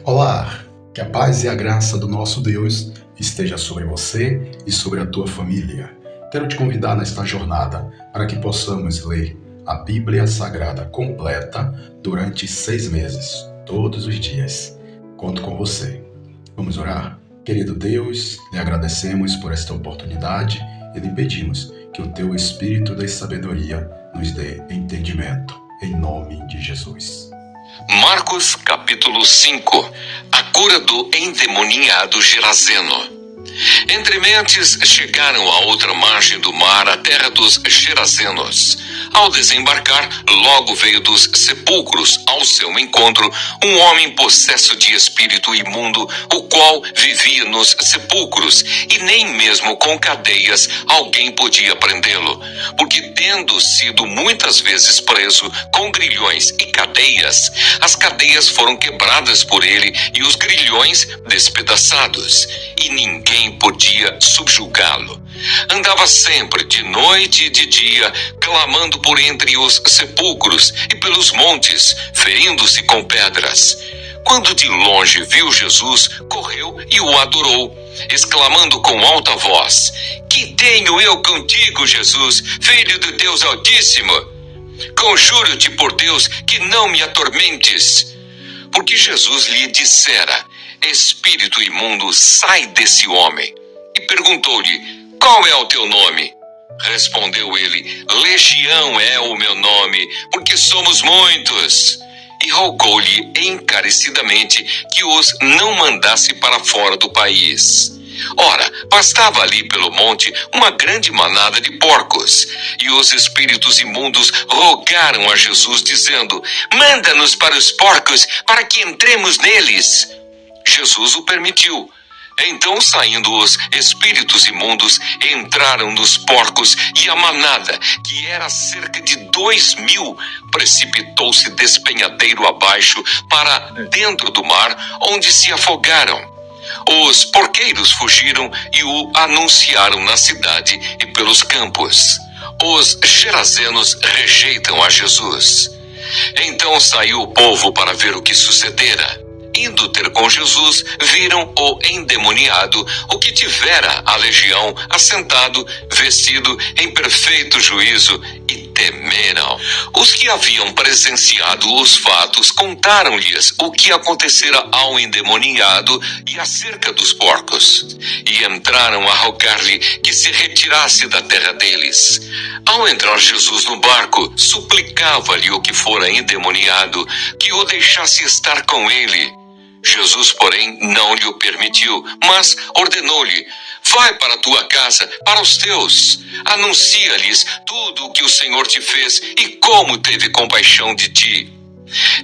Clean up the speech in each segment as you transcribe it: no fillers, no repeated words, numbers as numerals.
Olá, que a paz e a graça do nosso Deus esteja sobre você e sobre a tua família. Quero te convidar nesta jornada para que possamos ler a Bíblia Sagrada completa durante 6 meses, todos os dias. Conto com você. Vamos orar? Querido Deus, lhe agradecemos por esta oportunidade e lhe pedimos que o teu Espírito da sabedoria nos dê entendimento, em nome de Jesus. Marcos capítulo 5. A cura do endemoniado Gerazeno. Entre mentes chegaram à outra margem do mar, a terra dos Gerazenos. Ao desembarcar, logo veio dos sepulcros ao seu encontro um homem possesso de espírito imundo, o qual vivia nos sepulcros, e nem mesmo com cadeias alguém podia prendê-lo, porque tendo sido muitas vezes preso com grilhões e cadeias, as cadeias foram quebradas por ele e os grilhões despedaçados, e ninguém podia subjugá-lo. Andava sempre, de noite e de dia, clamando por entre os sepulcros e pelos montes, ferindo-se com pedras. Quando de longe viu Jesus, correu e o adorou, exclamando com alta voz: "Que tenho eu contigo, Jesus, Filho do Deus Altíssimo? Conjuro-te por Deus que não me atormentes." Porque Jesus lhe dissera: "Espírito imundo, sai desse homem." E perguntou-lhe: "Qual é o teu nome?" Respondeu ele: "Legião é o meu nome, porque somos muitos." E rogou-lhe encarecidamente que os não mandasse para fora do país. Ora, pastava ali pelo monte uma grande manada de porcos, e os espíritos imundos rogaram a Jesus, dizendo: "Manda-nos para os porcos, para que entremos neles." Jesus o permitiu. Então, saindo os espíritos imundos, entraram nos porcos, e a manada, que era cerca de 2.000, precipitou-se despenhadeiro abaixo para dentro do mar, onde se afogaram. Os porqueiros fugiram e o anunciaram na cidade e pelos campos. Os gerazenos rejeitam a Jesus. Então saiu o povo para ver o que sucedera. Indo ter com Jesus, viram o endemoniado, o que tivera a legião, assentado, vestido em perfeito juízo, e temeram. Os que haviam presenciado os fatos contaram-lhes o que acontecera ao endemoniado e acerca dos porcos, e entraram a rogar-lhe que se retirasse da terra deles. Ao entrar Jesus no barco, suplicava-lhe o que fora endemoniado que o deixasse estar com ele. Jesus, porém, não lhe o permitiu, mas ordenou-lhe: "Vai para a tua casa, para os teus, anuncia-lhes tudo o que o Senhor te fez e como teve compaixão de ti."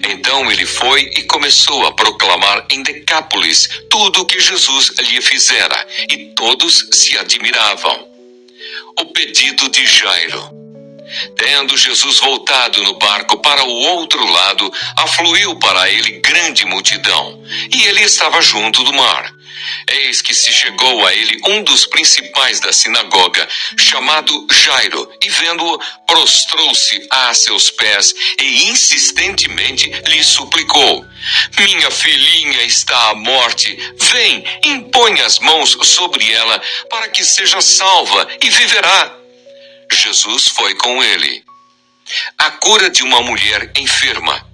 Então ele foi e começou a proclamar em Decápolis tudo o que Jesus lhe fizera, e todos se admiravam. O pedido de Jairo. Tendo Jesus voltado no barco para o outro lado, afluiu para ele grande multidão, e ele estava junto do mar. Eis que se chegou a ele um dos principais da sinagoga, chamado Jairo, e vendo-o, prostrou-se a seus pés e insistentemente lhe suplicou: "Minha filhinha está à morte, vem, impõe as mãos sobre ela, para que seja salva e viverá." Jesus foi com ele. A cura de uma mulher enferma.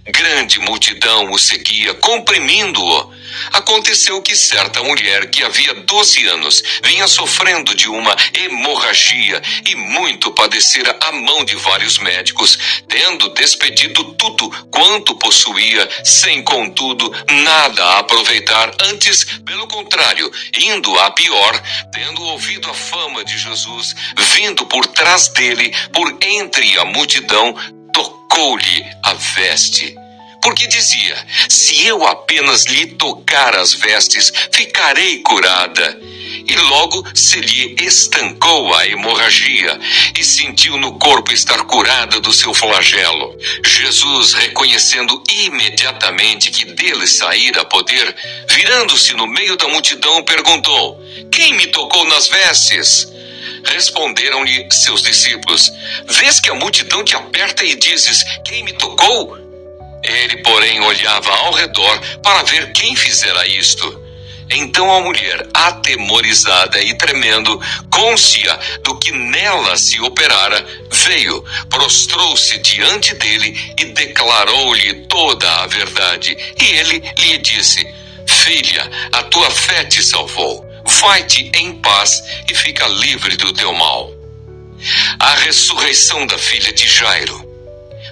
Grande multidão o seguia, comprimindo-o. Aconteceu que certa mulher, que havia 12 anos, vinha sofrendo de uma hemorragia e muito padecera a mão de vários médicos, tendo despedido tudo quanto possuía, sem contudo nada a aproveitar, antes, pelo contrário, indo a pior, tendo ouvido a fama de Jesus, vindo por trás dele, por entre a multidão, tocou-lhe a veste. Porque dizia: "Se eu apenas lhe tocar as vestes, ficarei curada." E logo se lhe estancou a hemorragia, e sentiu no corpo estar curada do seu flagelo. Jesus, reconhecendo imediatamente que dele saíra poder, virando-se no meio da multidão, perguntou: "Quem me tocou nas vestes?" Responderam-lhe seus discípulos: "Vês que a multidão te aperta e dizes: 'Quem me tocou?' Ele, porém, olhava ao redor para ver quem fizera isto. Então a mulher, atemorizada e tremendo, côncia do que nela se operara, veio, prostrou-se diante dele e declarou-lhe toda a verdade. E ele lhe disse: Filha, a tua fé te salvou. Vai-te em paz e fica livre do teu mal. A ressurreição da filha de Jairo.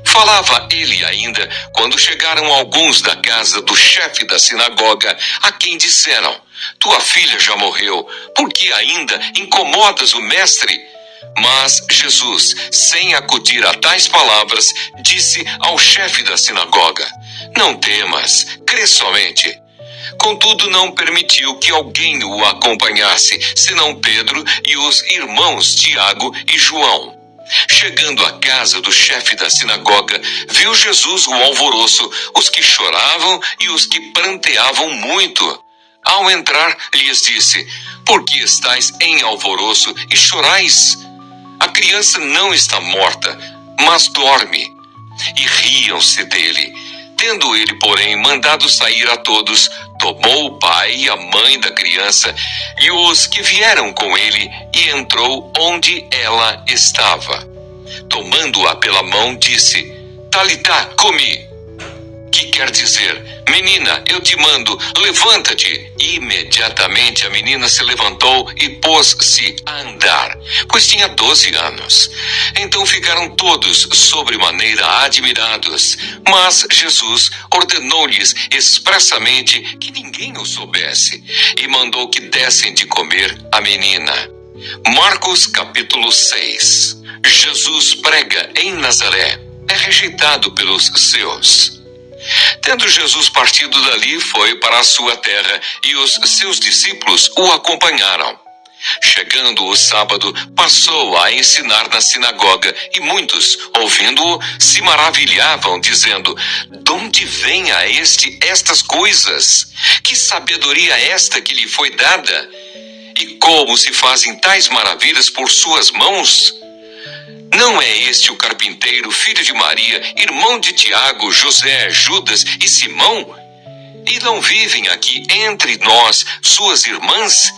Falava ele ainda quando chegaram alguns da casa do chefe da sinagoga, a quem disseram: Tua filha já morreu, por que ainda incomodas o mestre? Mas Jesus, sem acudir a tais palavras, disse ao chefe da sinagoga: Não temas, crê somente. Contudo, não permitiu que alguém o acompanhasse, senão Pedro e os irmãos Tiago e João. Chegando à casa do chefe da sinagoga, viu Jesus o alvoroço, os que choravam e os que pranteavam muito. Ao entrar, lhes disse: Por que estáis em alvoroço e chorais? A criança não está morta, mas dorme. E riam-se dele. Tendo ele, porém, mandado sair a todos, tomou o pai e a mãe da criança e os que vieram com ele e entrou onde ela estava. Tomando-a pela mão, disse: Talitá, cumi, que quer dizer: Menina, eu te mando, levanta-te. Imediatamente a menina se levantou e pôs-se a andar, pois tinha 12 anos. Então ficaram todos sobremaneira admirados. Mas Jesus ordenou-lhes expressamente que ninguém o soubesse e mandou que dessem de comer à menina. Marcos capítulo 6. Jesus prega em Nazaré. É rejeitado pelos seus. Tendo Jesus partido dali, foi para a sua terra, e os seus discípulos o acompanharam. Chegando o sábado, passou a ensinar na sinagoga, e muitos, ouvindo-o, se maravilhavam, dizendo: De onde vem a estas coisas? Que sabedoria é esta que lhe foi dada? E como se fazem tais maravilhas por suas mãos? Não é este o carpinteiro, filho de Maria, irmão de Tiago, José, Judas e Simão? E não vivem aqui entre nós suas irmãs?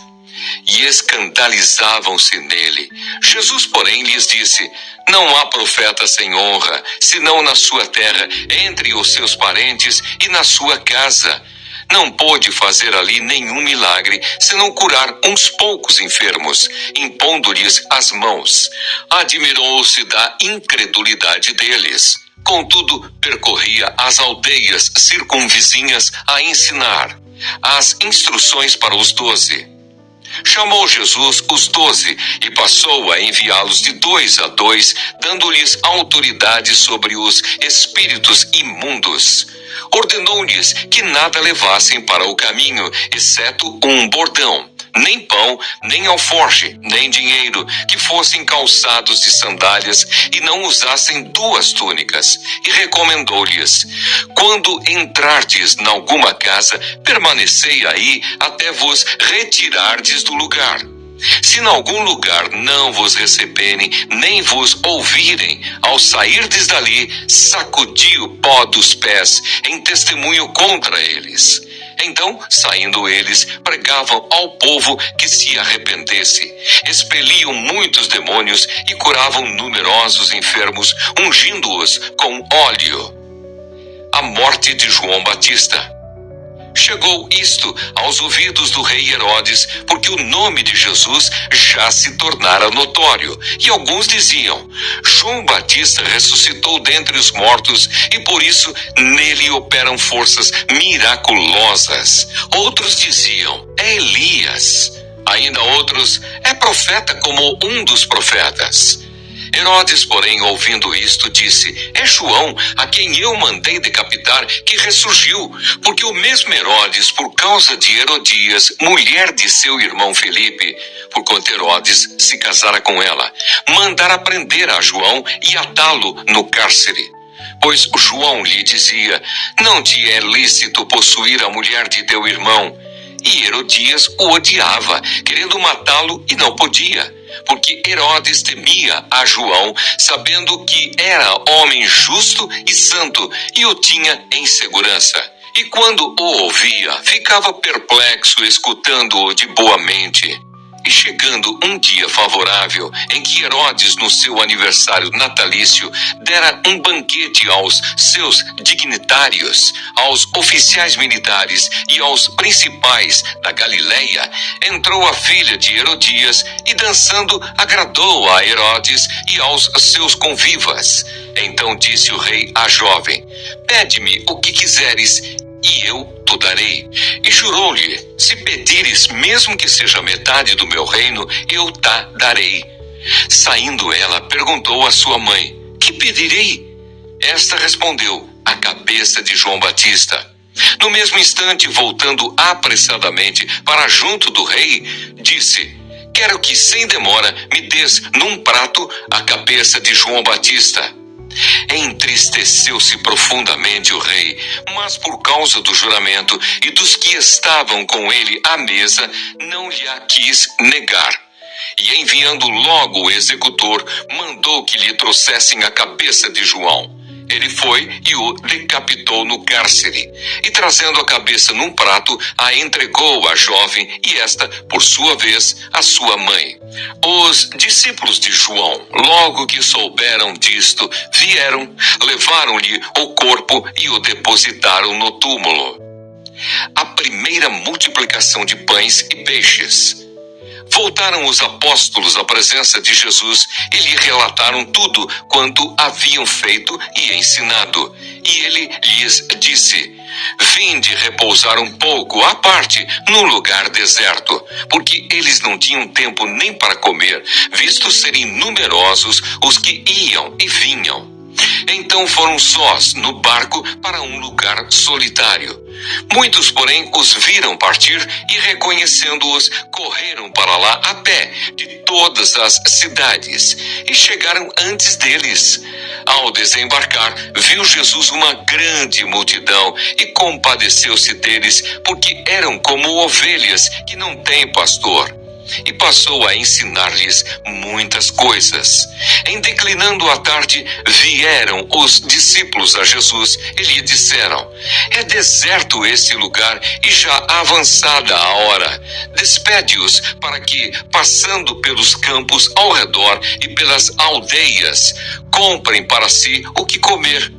E escandalizavam-se nele. Jesus, porém, lhes disse: Não há profeta sem honra, senão na sua terra, entre os seus parentes e na sua casa. Não pôde fazer ali nenhum milagre, senão curar uns poucos enfermos, impondo-lhes as mãos. Admirou-se da incredulidade deles. Contudo, percorria as aldeias circunvizinhas a ensinar as instruções para os 12. Chamou Jesus os 12 e passou a enviá-los de 2 a 2, dando-lhes autoridade sobre os espíritos imundos. Ordenou-lhes que nada levassem para o caminho, exceto um bordão, nem pão, nem alforje, nem dinheiro, que fossem calçados de sandálias e não usassem 2 túnicas. E recomendou-lhes: Quando entrardes em alguma casa, permanecei aí até vos retirardes do lugar. Se em algum lugar não vos receberem, nem vos ouvirem, ao sairdes dali, sacudi o pó dos pés, em testemunho contra eles. Então, saindo eles, pregavam ao povo que se arrependesse. Expeliam muitos demônios e curavam numerosos enfermos, ungindo-os com óleo. A morte de João Batista. Chegou isto aos ouvidos do rei Herodes, porque o nome de Jesus já se tornara notório. E alguns diziam: João Batista ressuscitou dentre os mortos, e por isso nele operam forças miraculosas. Outros diziam: É Elias. Ainda outros: É profeta como um dos profetas. Herodes, porém, ouvindo isto, disse: É João, a quem eu mandei decapitar, que ressurgiu, porque o mesmo Herodes, por causa de Herodias, mulher de seu irmão Felipe, porquanto Herodes se casara com ela, mandara prender a João e atá-lo no cárcere. Pois João lhe dizia: Não te é lícito possuir a mulher de teu irmão. E Herodias o odiava, querendo matá-lo, e não podia, porque Herodes temia a João, sabendo que era homem justo e santo, e o tinha em segurança. E quando o ouvia, ficava perplexo, escutando-o de boa mente. E chegando um dia favorável, em que Herodes, no seu aniversário natalício, dera um banquete aos seus dignitários, aos oficiais militares e aos principais da Galileia, entrou a filha de Herodias e, dançando, agradou a Herodes e aos seus convivas. Então disse o rei à jovem: pede-me o que quiseres, e eu te darei. E jurou-lhe: se pedires, mesmo que seja metade do meu reino, eu te darei. Saindo ela, perguntou à sua mãe: que pedirei? Esta respondeu: a cabeça de João Batista. No mesmo instante, voltando apressadamente para junto do rei, disse: quero que sem demora me des num prato a cabeça de João Batista. Entristeceu-se profundamente o rei, mas por causa do juramento e dos que estavam com ele à mesa, não lhe a quis negar. E enviando logo o executor, mandou que lhe trouxessem a cabeça de João. Ele foi e o decapitou no cárcere, e trazendo a cabeça num prato, a entregou à jovem, e esta, por sua vez, à sua mãe. Os discípulos de João, logo que souberam disto, vieram, levaram-lhe o corpo e o depositaram no túmulo. A primeira multiplicação de pães e peixes. Voltaram os apóstolos à presença de Jesus e lhe relataram tudo quanto haviam feito e ensinado. E ele lhes disse: vinde repousar um pouco à parte no lugar deserto, porque eles não tinham tempo nem para comer, visto serem numerosos os que iam e vinham. Então foram sós no barco para um lugar solitário. Muitos, porém, os viram partir e, reconhecendo-os, correram para lá a pé de todas as cidades e chegaram antes deles. Ao desembarcar, viu Jesus uma grande multidão e compadeceu-se deles, porque eram como ovelhas que não têm pastor. E passou a ensinar-lhes muitas coisas. Em declinando a tarde, vieram os discípulos a Jesus e lhe disseram: é deserto esse lugar e já avançada a hora. Despede-os para que, passando pelos campos ao redor e pelas aldeias, comprem para si o que comer.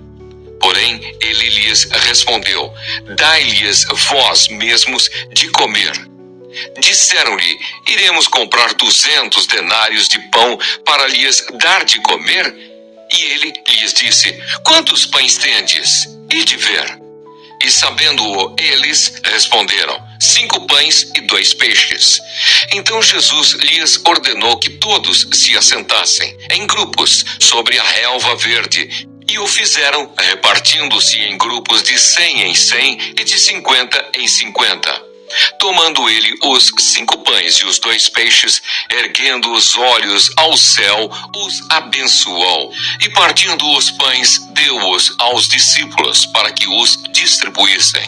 Porém, ele lhes respondeu: dai-lhes vós mesmos de comer. Disseram-lhe: iremos comprar 200 denários de pão para lhes dar de comer? E ele lhes disse: quantos pães tendes? Ide ver. E sabendo-o, eles responderam: 5 pães e 2 peixes. Então Jesus lhes ordenou que todos se assentassem, em grupos, sobre a relva verde. E o fizeram, repartindo-se em grupos de 100 em 100 e de 50 em 50. Tomando ele os 5 pães e os 2 peixes, erguendo os olhos ao céu, os abençoou. E partindo os pães, deu-os aos discípulos para que os distribuíssem.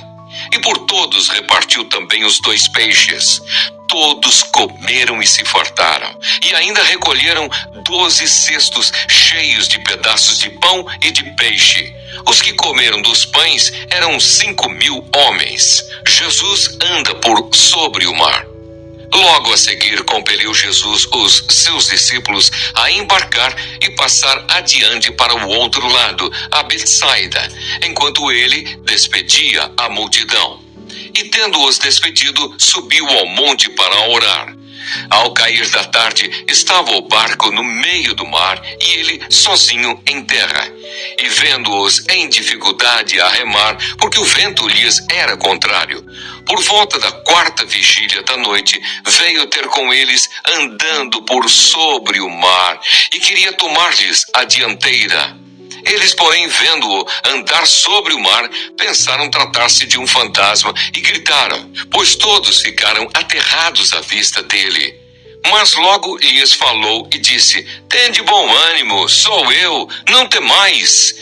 E por todos repartiu também os 2 peixes. Todos comeram e se fartaram, e ainda recolheram 12 cestos cheios de pedaços de pão e de peixe. Os que comeram dos pães eram 5.000 homens. Jesus anda por sobre o mar. Logo a seguir, compeliu Jesus os seus discípulos a embarcar e passar adiante para o outro lado, a Betsaida, enquanto ele despedia a multidão. E tendo-os despedido, subiu ao monte para orar. Ao cair da tarde, estava o barco no meio do mar e ele sozinho em terra. E vendo-os em dificuldade a remar, porque o vento lhes era contrário, por volta da 4ª vigília da noite, veio ter com eles andando por sobre o mar e queria tomar-lhes a dianteira. Eles, porém, vendo-o andar sobre o mar, pensaram tratar-se de um fantasma e gritaram, pois todos ficaram aterrados à vista dele. Mas logo lhes falou e disse: tende bom ânimo, sou eu, não temais.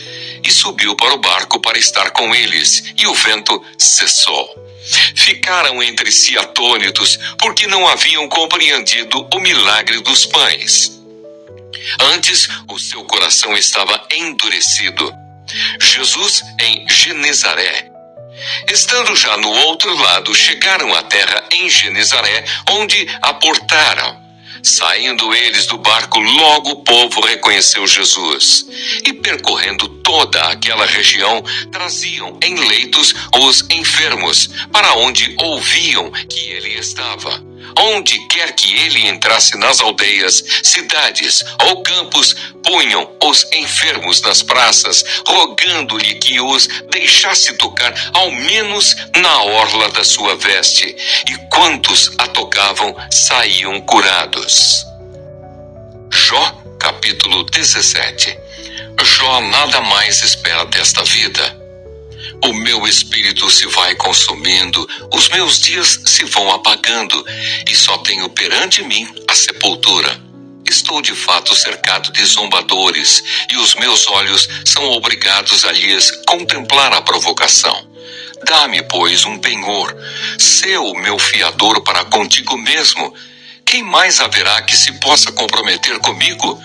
E subiu para o barco para estar com eles, e o vento cessou. ficaram entre si atônitos, porque não haviam compreendido o milagre dos pães. Antes, o seu coração estava endurecido. Jesus em Genezaré. Estando já no outro lado, chegaram à terra em Genezaré, onde aportaram. Saindo eles do barco, logo o povo reconheceu Jesus. E percorrendo toda aquela região, traziam em leitos os enfermos, para onde ouviam que ele estava. Onde quer que ele entrasse nas aldeias, cidades ou campos, punham os enfermos nas praças, rogando-lhe que os deixasse tocar ao menos na orla da sua veste. E quantos a tocavam, saíam curados. Jó, capítulo 17. Jó nada mais espera desta vida. O meu espírito se vai consumindo, os meus dias se vão apagando, e só tenho perante mim a sepultura. Estou de fato cercado de zombadores, e os meus olhos são obrigados a lhes contemplar a provocação. Dá-me, pois, um penhor, sê o meu fiador para contigo mesmo. Quem mais haverá que se possa comprometer comigo?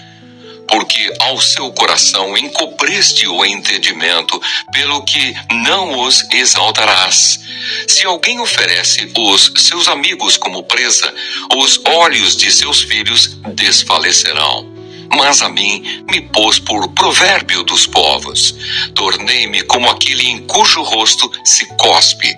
Porque ao seu coração encobriste o entendimento, pelo que não os exaltarás. Se alguém oferece os seus amigos como presa, os olhos de seus filhos desfalecerão. Mas a mim me pôs por provérbio dos povos. Tornei-me como aquele em cujo rosto se cospe.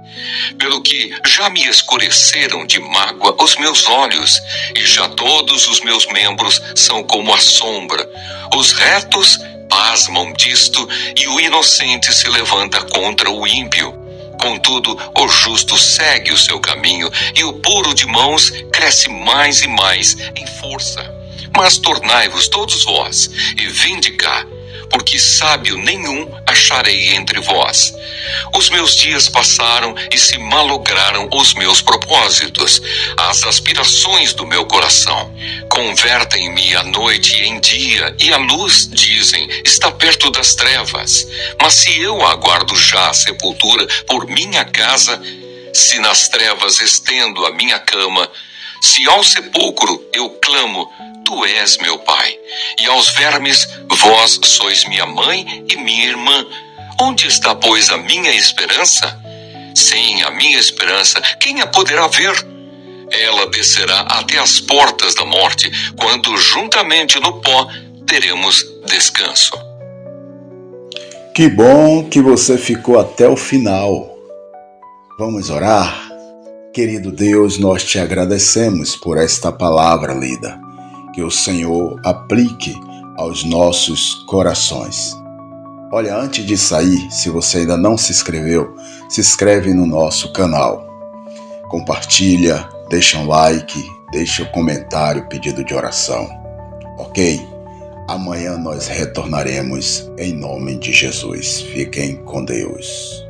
Pelo que já me escureceram de mágoa os meus olhos, e já todos os meus membros são como a sombra. Os retos pasmam disto, e o inocente se levanta contra o ímpio. Contudo, o justo segue o seu caminho, e o puro de mãos cresce mais e mais em força. Mas tornai-vos todos vós, e vinde cá, porque sábio nenhum acharei entre vós. Os meus dias passaram e se malograram os meus propósitos, as aspirações do meu coração. Convertem-me a noite em dia, e a luz, dizem, está perto das trevas. Mas se eu aguardo já a sepultura por minha casa, se nas trevas estendo a minha cama, se ao sepulcro eu clamo, tu és meu pai, e aos vermes vós sois minha mãe e minha irmã. Onde está, pois, a minha esperança? Sim, a minha esperança, quem a poderá ver? Ela descerá até as portas da morte, quando juntamente no pó teremos descanso. Que bom que você ficou até o final. Vamos orar? Querido Deus, nós te agradecemos por esta palavra lida. Que o Senhor aplique aos nossos corações. Olha, antes de sair, se você ainda não se inscreveu, se inscreve no nosso canal. Compartilha, deixa um like, deixa um comentário, pedido de oração. Ok? Amanhã nós retornaremos em nome de Jesus. Fiquem com Deus.